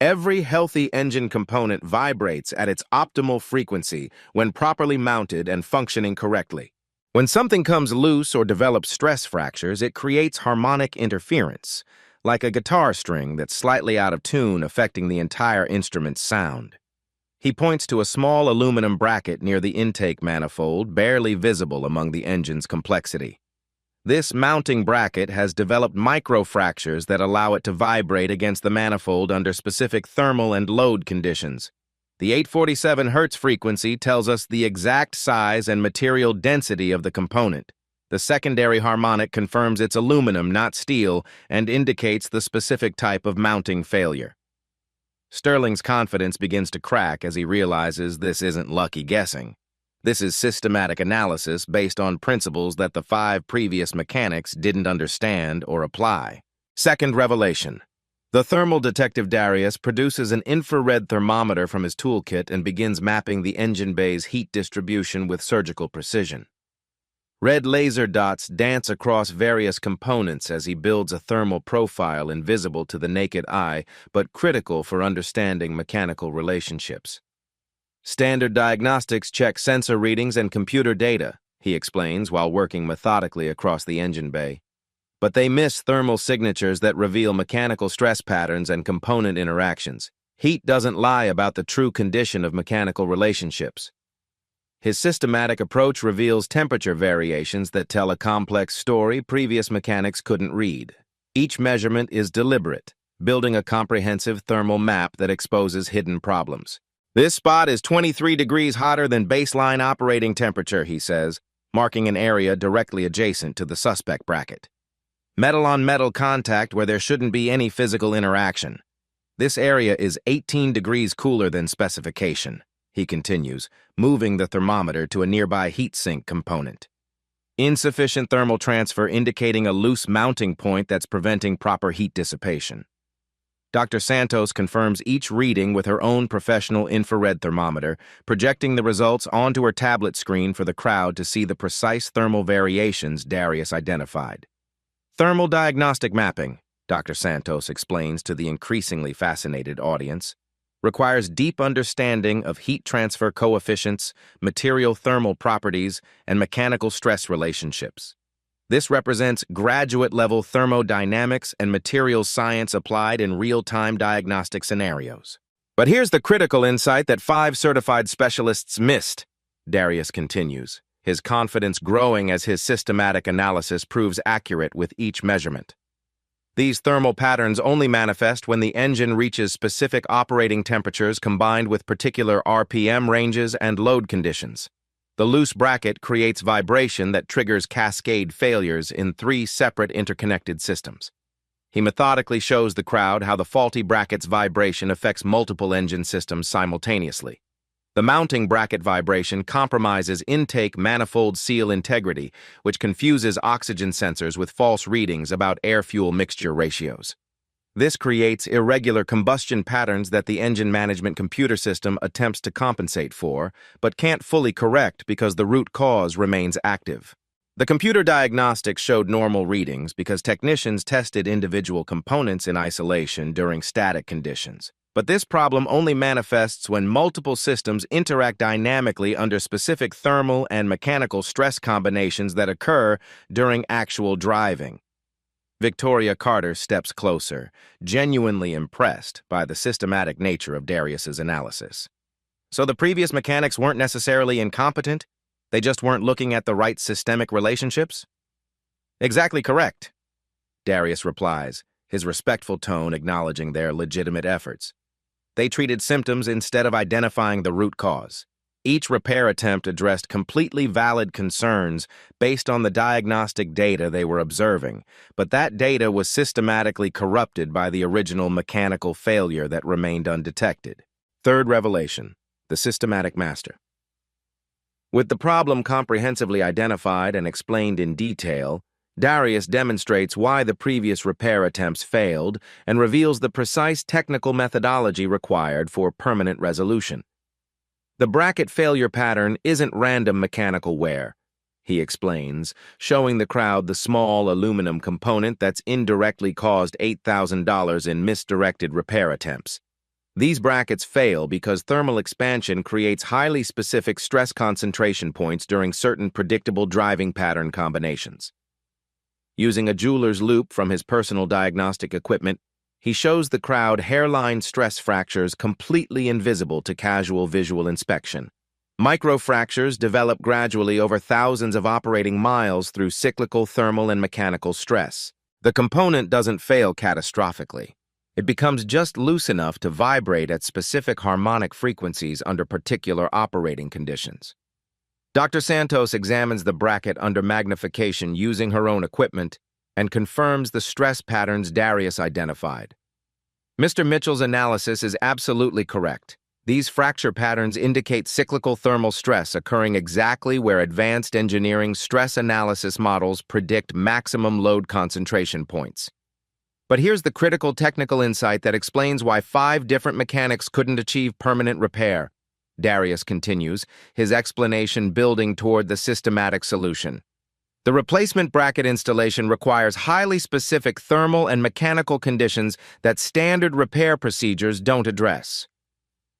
Every healthy engine component vibrates at its optimal frequency when properly mounted and functioning correctly. When something comes loose or develops stress fractures, it creates harmonic interference, like a guitar string that's slightly out of tune, affecting the entire instrument's sound. He points to a small aluminum bracket near the intake manifold, barely visible among the engine's complexity. This mounting bracket has developed microfractures that allow it to vibrate against the manifold under specific thermal and load conditions. The 847 Hz frequency tells us the exact size and material density of the component. The secondary harmonic confirms it's aluminum, not steel, and indicates the specific type of mounting failure. Sterling's confidence begins to crack as he realizes this isn't lucky guessing. This is systematic analysis based on principles that the 5 previous mechanics didn't understand or apply. Second revelation. The thermal detective Darius produces an infrared thermometer from his toolkit and begins mapping the engine bay's heat distribution with surgical precision. Red laser dots dance across various components as he builds a thermal profile invisible to the naked eye, but critical for understanding mechanical relationships. Standard diagnostics check sensor readings and computer data, he explains while working methodically across the engine bay. But they miss thermal signatures that reveal mechanical stress patterns and component interactions. Heat doesn't lie about the true condition of mechanical relationships. His systematic approach reveals temperature variations that tell a complex story previous mechanics couldn't read. Each measurement is deliberate, building a comprehensive thermal map that exposes hidden problems. This spot is 23 degrees hotter than baseline operating temperature, he says, marking an area directly adjacent to the suspect bracket. Metal-on-metal contact where there shouldn't be any physical interaction. This area is 18 degrees cooler than specification, he continues, moving the thermometer to a nearby heat sink component. Insufficient thermal transfer indicating a loose mounting point that's preventing proper heat dissipation. Dr. Santos confirms each reading with her own professional infrared thermometer, projecting the results onto her tablet screen for the crowd to see the precise thermal variations Darius identified. Thermal diagnostic mapping, Dr. Santos explains to the increasingly fascinated audience, requires deep understanding of heat transfer coefficients, material thermal properties, and mechanical stress relationships. This represents graduate-level thermodynamics and materials science applied in real-time diagnostic scenarios. But here's the critical insight that 5 certified specialists missed, Darius continues, his confidence growing as his systematic analysis proves accurate with each measurement. These thermal patterns only manifest when the engine reaches specific operating temperatures combined with particular RPM ranges and load conditions. The loose bracket creates vibration that triggers cascade failures in 3 separate interconnected systems. He methodically shows the crowd how the faulty bracket's vibration affects multiple engine systems simultaneously. The mounting bracket vibration compromises intake manifold seal integrity, which confuses oxygen sensors with false readings about air-fuel mixture ratios. This creates irregular combustion patterns that the engine management computer system attempts to compensate for, but can't fully correct because the root cause remains active. The computer diagnostics showed normal readings because technicians tested individual components in isolation during static conditions. But this problem only manifests when multiple systems interact dynamically under specific thermal and mechanical stress combinations that occur during actual driving. Victoria Carter steps closer, genuinely impressed by the systematic nature of Darius's analysis. So the previous mechanics weren't necessarily incompetent, they just weren't looking at the right systemic relationships? Exactly correct, Darius replies, his respectful tone acknowledging their legitimate efforts. They treated symptoms instead of identifying the root cause. Each repair attempt addressed completely valid concerns based on the diagnostic data they were observing, but that data was systematically corrupted by the original mechanical failure that remained undetected. Third revelation, the systematic master. With the problem comprehensively identified and explained in detail, Darius demonstrates why the previous repair attempts failed and reveals the precise technical methodology required for permanent resolution. The bracket failure pattern isn't random mechanical wear, he explains, showing the crowd the small aluminum component that's indirectly caused $8,000 in misdirected repair attempts. These brackets fail because thermal expansion creates highly specific stress concentration points during certain predictable driving pattern combinations. Using a jeweler's loupe from his personal diagnostic equipment, he shows the crowd hairline stress fractures completely invisible to casual visual inspection. Microfractures develop gradually over thousands of operating miles through cyclical thermal and mechanical stress. The component doesn't fail catastrophically. It becomes just loose enough to vibrate at specific harmonic frequencies under particular operating conditions. Dr. Santos examines the bracket under magnification using her own equipment and confirms the stress patterns Darius identified. Mr. Mitchell's analysis is absolutely correct. These fracture patterns indicate cyclical thermal stress occurring exactly where advanced engineering stress analysis models predict maximum load concentration points. But here's the critical technical insight that explains why 5 different mechanics couldn't achieve permanent repair. Darius continues, his explanation building toward the systematic solution. The replacement bracket installation requires highly specific thermal and mechanical conditions that standard repair procedures don't address.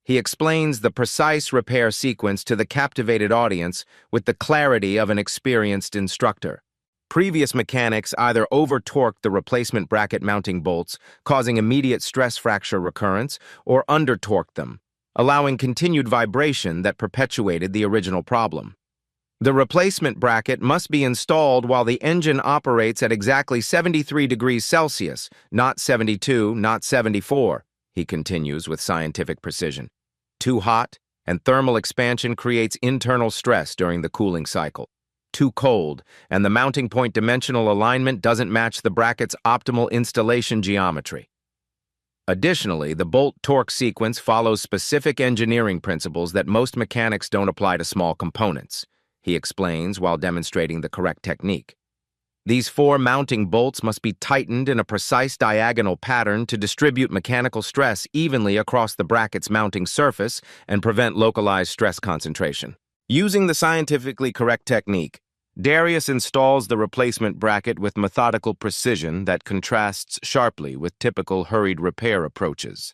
He explains the precise repair sequence to the captivated audience with the clarity of an experienced instructor. Previous mechanics either over-torqued the replacement bracket mounting bolts, causing immediate stress fracture recurrence, or under-torqued them, allowing continued vibration that perpetuated the original problem. The replacement bracket must be installed while the engine operates at exactly 73 degrees Celsius, not 72, not 74, he continues with scientific precision. Too hot, and thermal expansion creates internal stress during the cooling cycle. Too cold, and the mounting point dimensional alignment doesn't match the bracket's optimal installation geometry. Additionally, the bolt torque sequence follows specific engineering principles that most mechanics don't apply to small components, he explains while demonstrating the correct technique. These 4 mounting bolts must be tightened in a precise diagonal pattern to distribute mechanical stress evenly across the bracket's mounting surface and prevent localized stress concentration. Using the scientifically correct technique, Darius installs the replacement bracket with methodical precision that contrasts sharply with typical hurried repair approaches.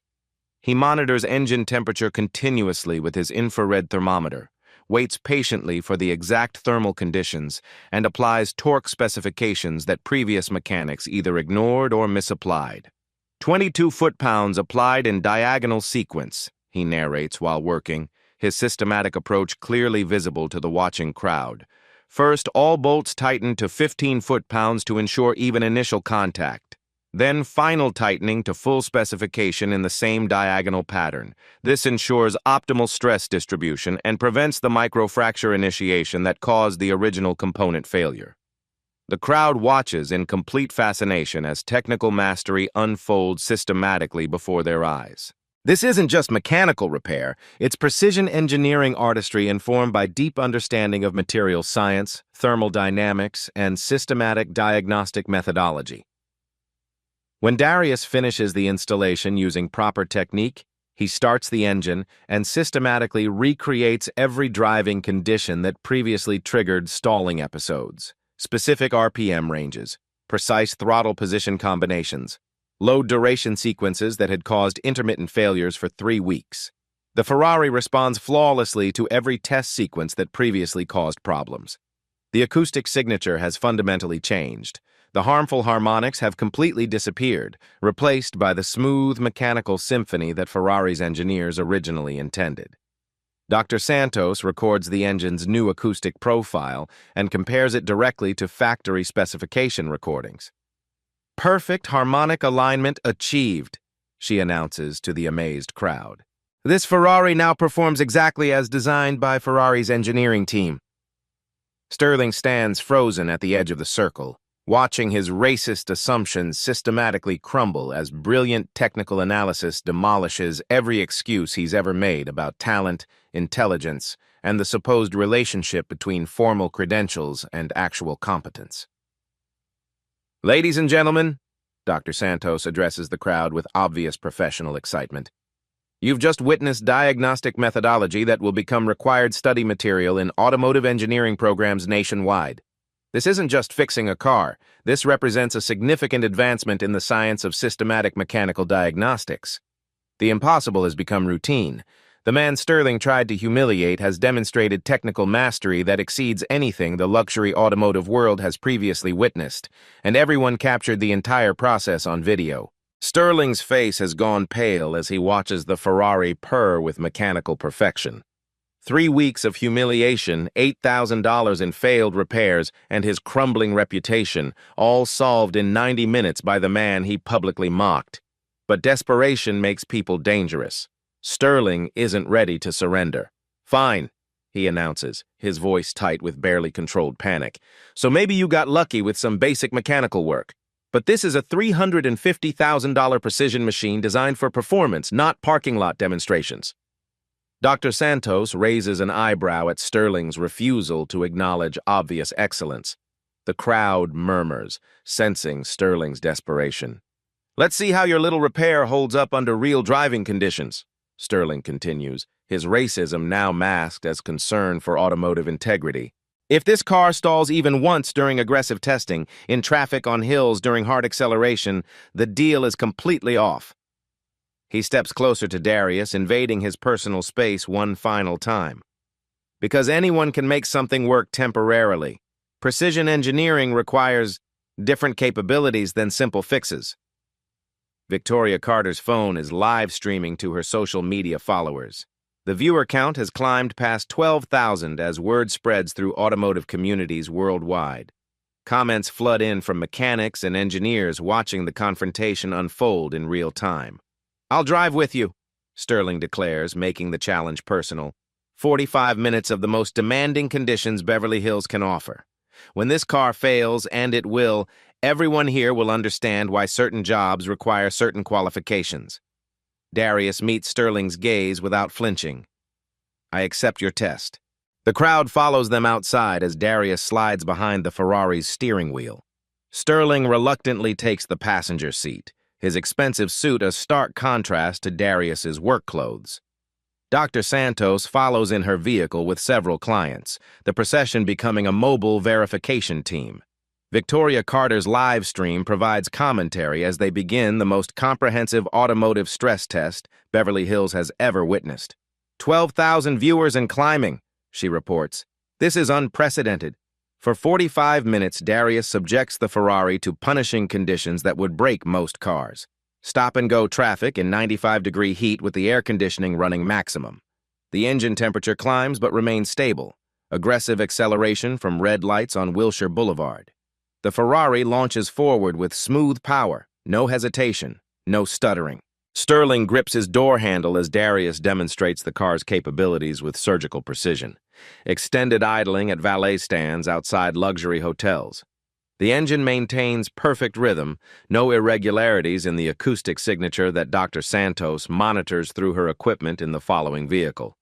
He monitors engine temperature continuously with his infrared thermometer, waits patiently for the exact thermal conditions, and applies torque specifications that previous mechanics either ignored or misapplied. 22 foot-pounds applied in diagonal sequence, he narrates while working, his systematic approach clearly visible to the watching crowd. First, all bolts tightened to 15 foot-pounds to ensure even initial contact. Then final tightening to full specification in the same diagonal pattern. This ensures optimal stress distribution and prevents the microfracture initiation that caused the original component failure. The crowd watches in complete fascination as technical mastery unfolds systematically before their eyes. This isn't just mechanical repair, it's precision engineering artistry informed by deep understanding of material science, thermal dynamics, and systematic diagnostic methodology. When Darius finishes the installation using proper technique, he starts the engine and systematically recreates every driving condition that previously triggered stalling episodes, specific RPM ranges, precise throttle position combinations, load duration sequences that had caused intermittent failures for 3 weeks. The Ferrari responds flawlessly to every test sequence that previously caused problems. The acoustic signature has fundamentally changed. The harmful harmonics have completely disappeared, replaced by the smooth mechanical symphony that Ferrari's engineers originally intended. Dr. Santos records the engine's new acoustic profile and compares it directly to factory specification recordings. Perfect harmonic alignment achieved, she announces to the amazed crowd. This Ferrari now performs exactly as designed by Ferrari's engineering team. Sterling stands frozen at the edge of the circle, watching his racist assumptions systematically crumble as brilliant technical analysis demolishes every excuse he's ever made about talent, intelligence, and the supposed relationship between formal credentials and actual competence. Ladies and gentlemen, Dr. Santos addresses the crowd with obvious professional excitement. You've just witnessed diagnostic methodology that will become required study material in automotive engineering programs nationwide. This isn't just fixing a car. This represents a significant advancement in the science of systematic mechanical diagnostics. The impossible has become routine. The man Sterling tried to humiliate has demonstrated technical mastery that exceeds anything the luxury automotive world has previously witnessed, and everyone captured the entire process on video. Sterling's face has gone pale as he watches the Ferrari purr with mechanical perfection. 3 weeks of humiliation, $8,000 in failed repairs, and his crumbling reputation, all solved in 90 minutes by the man he publicly mocked. But desperation makes people dangerous. Sterling isn't ready to surrender. "Fine," he announces, his voice tight with barely controlled panic. "So maybe you got lucky with some basic mechanical work. But this is a $350,000 precision machine designed for performance, not parking lot demonstrations." Dr. Santos raises an eyebrow at Sterling's refusal to acknowledge obvious excellence. The crowd murmurs, sensing Sterling's desperation. "Let's see how your little repair holds up under real driving conditions," Sterling continues, his racism now masked as concern for automotive integrity. "If this car stalls even once during aggressive testing, in traffic on hills during hard acceleration, the deal is completely off." He steps closer to Darius, invading his personal space one final time. "Because anyone can make something work temporarily. Precision engineering requires different capabilities than simple fixes." Victoria Carter's phone is live streaming to her social media followers. The viewer count has climbed past 12,000 as word spreads through automotive communities worldwide. Comments flood in from mechanics and engineers watching the confrontation unfold in real time. "I'll drive with you," Sterling declares, making the challenge personal. 45 minutes of the most demanding conditions Beverly Hills can offer. When this car fails, and it will, everyone here will understand why certain jobs require certain qualifications. Darius meets Sterling's gaze without flinching. "I accept your test." The crowd follows them outside as Darius slides behind the Ferrari's steering wheel. Sterling reluctantly takes the passenger seat, his expensive suit a stark contrast to Darius's work clothes. Dr. Santos follows in her vehicle with several clients, the procession becoming a mobile verification team. Victoria Carter's live stream provides commentary as they begin the most comprehensive automotive stress test Beverly Hills has ever witnessed. 12,000 viewers and climbing, she reports. "This is unprecedented." For 45 minutes, Darius subjects the Ferrari to punishing conditions that would break most cars. Stop-and-go traffic in 95-degree heat with the air conditioning running maximum. The engine temperature climbs but remains stable. Aggressive acceleration from red lights on Wilshire Boulevard. The Ferrari launches forward with smooth power, no hesitation, no stuttering. Sterling grips his door handle as Darius demonstrates the car's capabilities with surgical precision. Extended idling at valet stands outside luxury hotels. The engine maintains perfect rhythm, no irregularities in the acoustic signature that Dr. Santos monitors through her equipment in the following vehicle.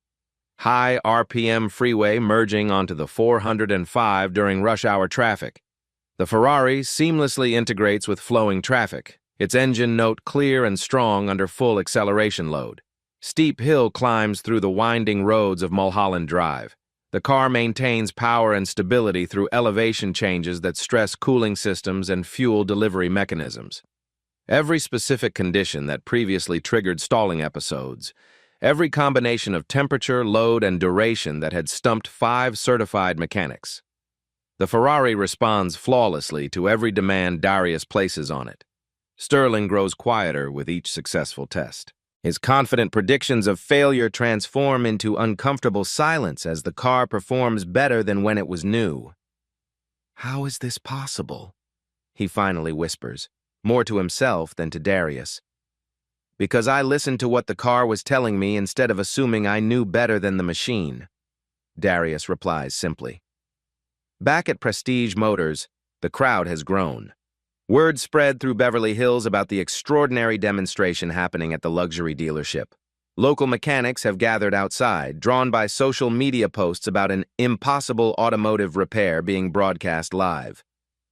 High RPM freeway merging onto the 405 during rush hour traffic. The Ferrari seamlessly integrates with flowing traffic, its engine note clear and strong under full acceleration load. Steep hill climbs through the winding roads of Mulholland Drive. The car maintains power and stability through elevation changes that stress cooling systems and fuel delivery mechanisms. Every specific condition that previously triggered stalling episodes, every combination of temperature, load, and duration that had stumped 5 certified mechanics. The Ferrari responds flawlessly to every demand Darius places on it. Sterling grows quieter with each successful test. His confident predictions of failure transform into uncomfortable silence as the car performs better than when it was new. "How is this possible?" he finally whispers, more to himself than to Darius. "Because I listened to what the car was telling me instead of assuming I knew better than the machine," Darius replies simply. Back at Prestige Motors, the crowd has grown. Word spread through Beverly Hills about the extraordinary demonstration happening at the luxury dealership. Local mechanics have gathered outside, drawn by social media posts about an impossible automotive repair being broadcast live.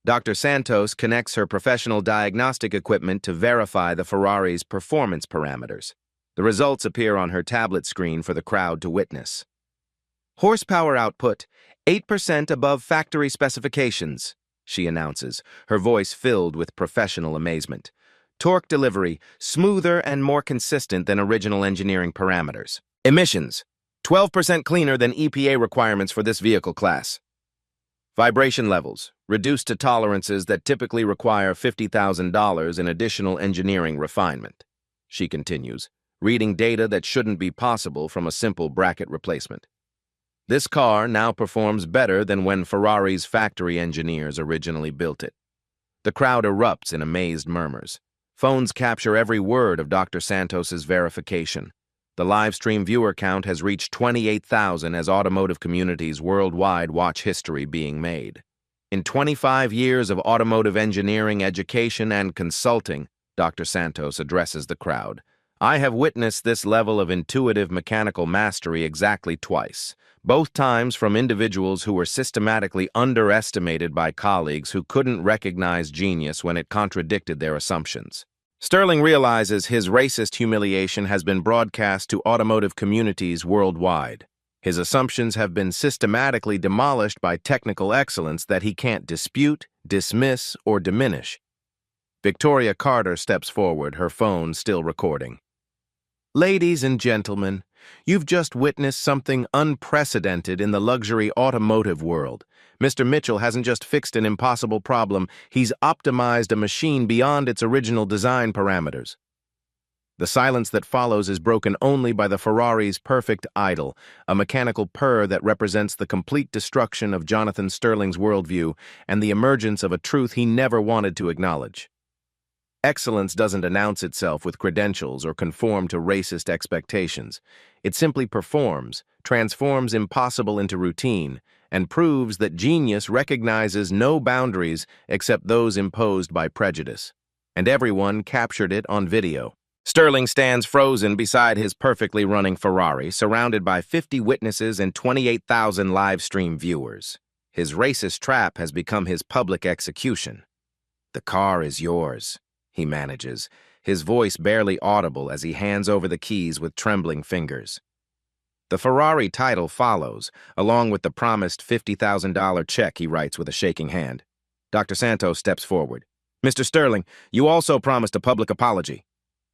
Dr. Santos connects her professional diagnostic equipment to verify the Ferrari's performance parameters. The results appear on her tablet screen for the crowd to witness. "Horsepower output, 8% above factory specifications," she announces, her voice filled with professional amazement. Torque delivery, smoother and more consistent than original engineering parameters. Emissions, 12% cleaner than EPA requirements for this vehicle class. Vibration levels, reduced to tolerances that typically require $50,000 in additional engineering refinement. She continues, reading data that shouldn't be possible from a simple bracket replacement. This car now performs better than when Ferrari's factory engineers originally built it. The crowd erupts in amazed murmurs. Phones capture every word of Dr. Santos's verification. The live stream viewer count has reached 28,000 as automotive communities worldwide watch history being made. In 25 years of automotive engineering, education, and consulting, Dr. Santos addresses the crowd. I have witnessed this level of intuitive mechanical mastery exactly twice, both times from individuals who were systematically underestimated by colleagues who couldn't recognize genius when it contradicted their assumptions. Sterling realizes his racist humiliation has been broadcast to automotive communities worldwide. His assumptions have been systematically demolished by technical excellence that he can't dispute, dismiss, or diminish. Victoria Carter steps forward, her phone still recording. Ladies and gentlemen, you've just witnessed something unprecedented in the luxury automotive world. Mr. Mitchell hasn't just fixed an impossible problem, he's optimized a machine beyond its original design parameters. The silence that follows is broken only by the Ferrari's perfect idle, a mechanical purr that represents the complete destruction of Jonathan Sterling's worldview and the emergence of a truth he never wanted to acknowledge. Excellence doesn't announce itself with credentials or conform to racist expectations. It simply performs, transforms impossible into routine, and proves that genius recognizes no boundaries except those imposed by prejudice. And everyone captured it on video. Sterling stands frozen beside his perfectly running Ferrari, surrounded by 50 witnesses and 28,000 live stream viewers. His racist trap has become his public execution. The car is yours, he manages, his voice barely audible as he hands over the keys with trembling fingers. The Ferrari title follows, along with the promised $50,000 check he writes with a shaking hand. Dr. Santos steps forward. Mr. Sterling, you also promised a public apology.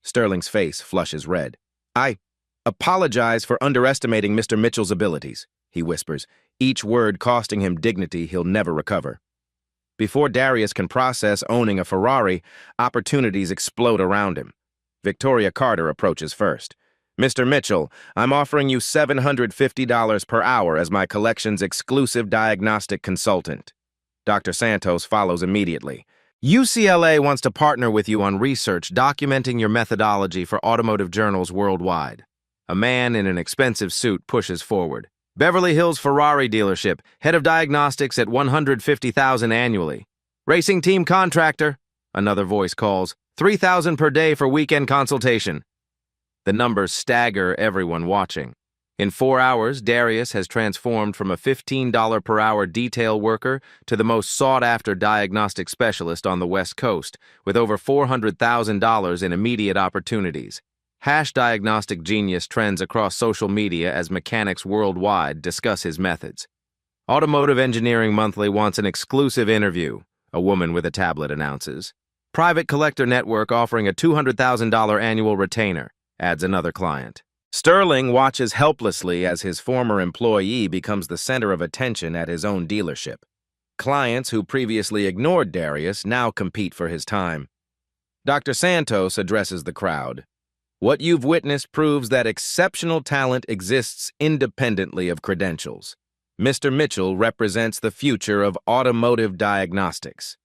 Sterling's face flushes red. I apologize for underestimating Mr. Mitchell's abilities, he whispers, each word costing him dignity he'll never recover. Before Darius can process owning a Ferrari, opportunities explode around him. Victoria Carter approaches first. Mr. Mitchell, I'm offering you $750 per hour as my collection's exclusive diagnostic consultant. Dr. Santos follows immediately. UCLA wants to partner with you on research documenting your methodology for automotive journals worldwide. A man in an expensive suit pushes forward. Beverly Hills Ferrari dealership, head of diagnostics at $150,000 annually. Racing team contractor, another voice calls, $3,000 per day for weekend consultation. The numbers stagger everyone watching. In 4 hours, Darius has transformed from a $15 per hour detail worker to the most sought-after diagnostic specialist on the West Coast, with over $400,000 in immediate opportunities. Diagnostic genius trends across social media as mechanics worldwide discuss his methods. Automotive Engineering Monthly wants an exclusive interview, a woman with a tablet announces. Private Collector Network offering a $200,000 annual retainer, adds another client. Sterling watches helplessly as his former employee becomes the center of attention at his own dealership. Clients who previously ignored Darius now compete for his time. Dr. Santos addresses the crowd. What you've witnessed proves that exceptional talent exists independently of credentials. Mr. Mitchell represents the future of automotive diagnostics.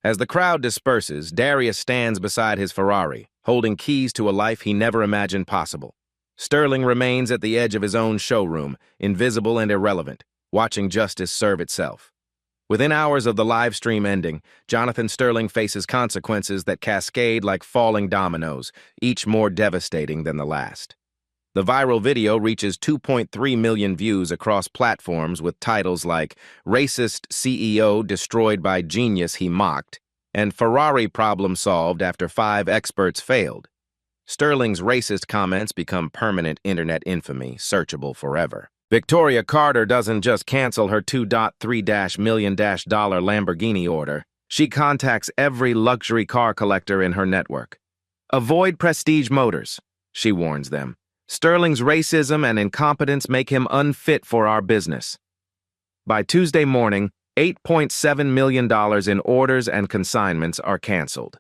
As the crowd disperses, Darius stands beside his Ferrari, holding keys to a life he never imagined possible. Sterling remains at the edge of his own showroom, invisible and irrelevant, watching justice serve itself. Within hours of the live stream ending, Jonathan Sterling faces consequences that cascade like falling dominoes, each more devastating than the last. The viral video reaches 2.3 million views across platforms with titles like Racist CEO Destroyed by Genius He Mocked and Ferrari Problem Solved After 5 Experts Failed. Sterling's racist comments become permanent internet infamy, searchable forever. Victoria Carter doesn't just cancel her $2.3 million Lamborghini order. She contacts every luxury car collector in her network. Avoid Prestige Motors, she warns them. Sterling's racism and incompetence make him unfit for our business. By Tuesday morning, $8.7 million in orders and consignments are canceled.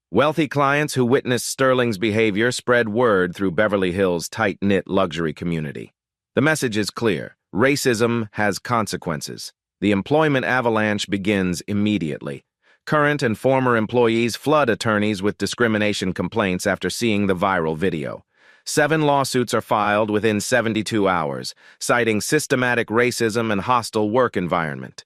Wealthy clients who witnessed Sterling's behavior spread word through Beverly Hills' tight-knit luxury community. The message is clear. Racism has consequences. The employment avalanche begins immediately. Current and former employees flood attorneys with discrimination complaints after seeing the viral video. 7 lawsuits are filed within 72 hours, citing systematic racism and hostile work environment.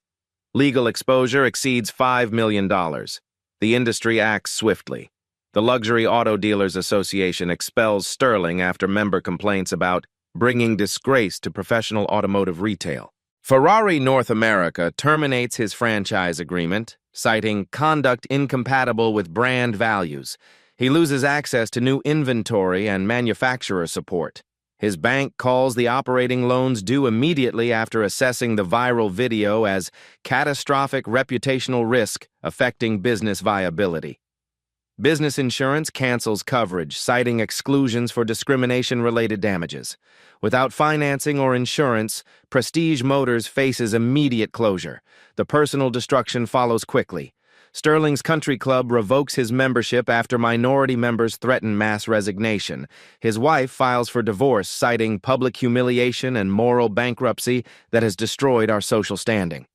Legal exposure exceeds $5 million. The industry acts swiftly. The Luxury Auto Dealers Association expels Sterling after member complaints about bringing disgrace to professional automotive retail. Ferrari North America terminates his franchise agreement, citing conduct incompatible with brand values. He loses access to new inventory and manufacturer support. His bank calls the operating loans due immediately after assessing the viral video as catastrophic reputational risk affecting business viability. Business insurance cancels coverage, citing exclusions for discrimination-related damages. Without financing or insurance, Prestige Motors faces immediate closure. The personal destruction follows quickly. Sterling's Country Club revokes his membership after minority members threaten mass resignation. His wife files for divorce, citing public humiliation and moral bankruptcy that has destroyed our social standing.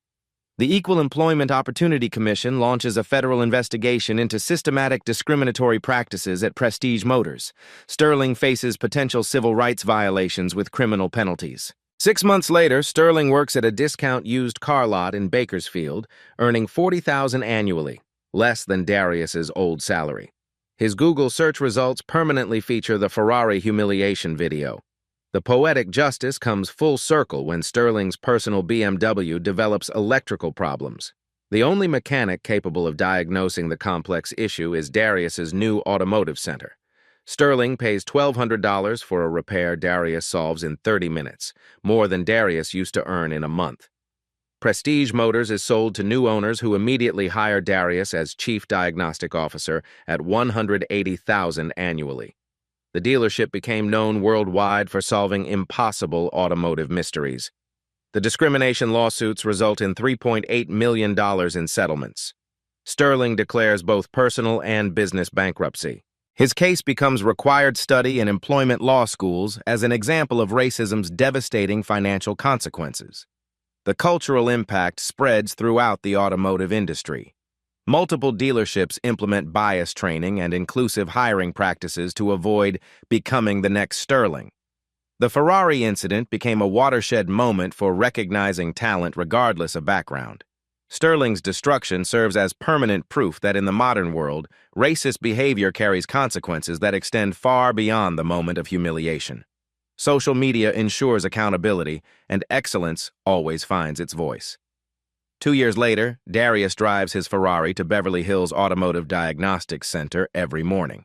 The Equal Employment Opportunity Commission launches a federal investigation into systematic discriminatory practices at Prestige Motors. Sterling faces potential civil rights violations with criminal penalties. 6 months later, Sterling works at a discount used car lot in Bakersfield, earning $40,000 annually, less than Darius's old salary. His Google search results permanently feature the Ferrari humiliation video. The poetic justice comes full circle when Sterling's personal BMW develops electrical problems. The only mechanic capable of diagnosing the complex issue is Darius's new automotive center. Sterling pays $1,200 for a repair Darius solves in 30 minutes, more than Darius used to earn in a month. Prestige Motors is sold to new owners who immediately hire Darius as chief diagnostic officer at $180,000 annually. The dealership became known worldwide for solving impossible automotive mysteries. The discrimination lawsuits result in $3.8 million in settlements. Sterling declares both personal and business bankruptcy. His case becomes required study in employment law schools as an example of racism's devastating financial consequences. The cultural impact spreads throughout the automotive industry. Multiple dealerships implement bias training and inclusive hiring practices to avoid becoming the next Sterling. The Ferrari incident became a watershed moment for recognizing talent regardless of background. Sterling's destruction serves as permanent proof that in the modern world, racist behavior carries consequences that extend far beyond the moment of humiliation. Social media ensures accountability, and excellence always finds its voice. 2 years later, Darius drives his Ferrari to Beverly Hills Automotive Diagnostics Center every morning.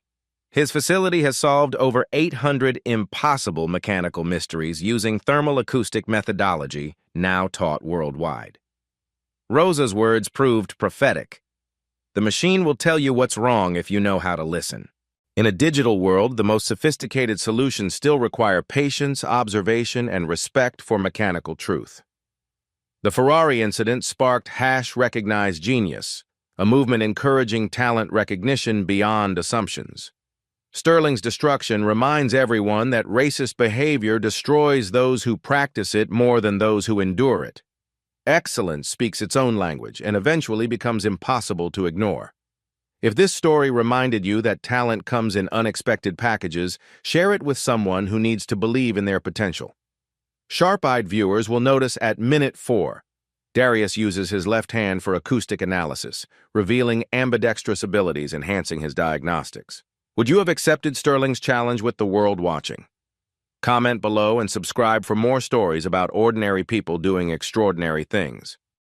His facility has solved over 800 impossible mechanical mysteries using thermal acoustic methodology, now taught worldwide. Rosa's words proved prophetic. The machine will tell you what's wrong if you know how to listen. In a digital world, the most sophisticated solutions still require patience, observation, and respect for mechanical truth. The Ferrari incident sparked #recognized genius, a movement encouraging talent recognition beyond assumptions. Sterling's destruction reminds everyone that racist behavior destroys those who practice it more than those who endure it. Excellence speaks its own language and eventually becomes impossible to ignore. If this story reminded you that talent comes in unexpected packages, share it with someone who needs to believe in their potential. Sharp-eyed viewers will notice at minute 4, Darius uses his left hand for acoustic analysis, revealing ambidextrous abilities enhancing his diagnostics. Would you have accepted Sterling's challenge with the world watching? Comment below and subscribe for more stories about ordinary people doing extraordinary things.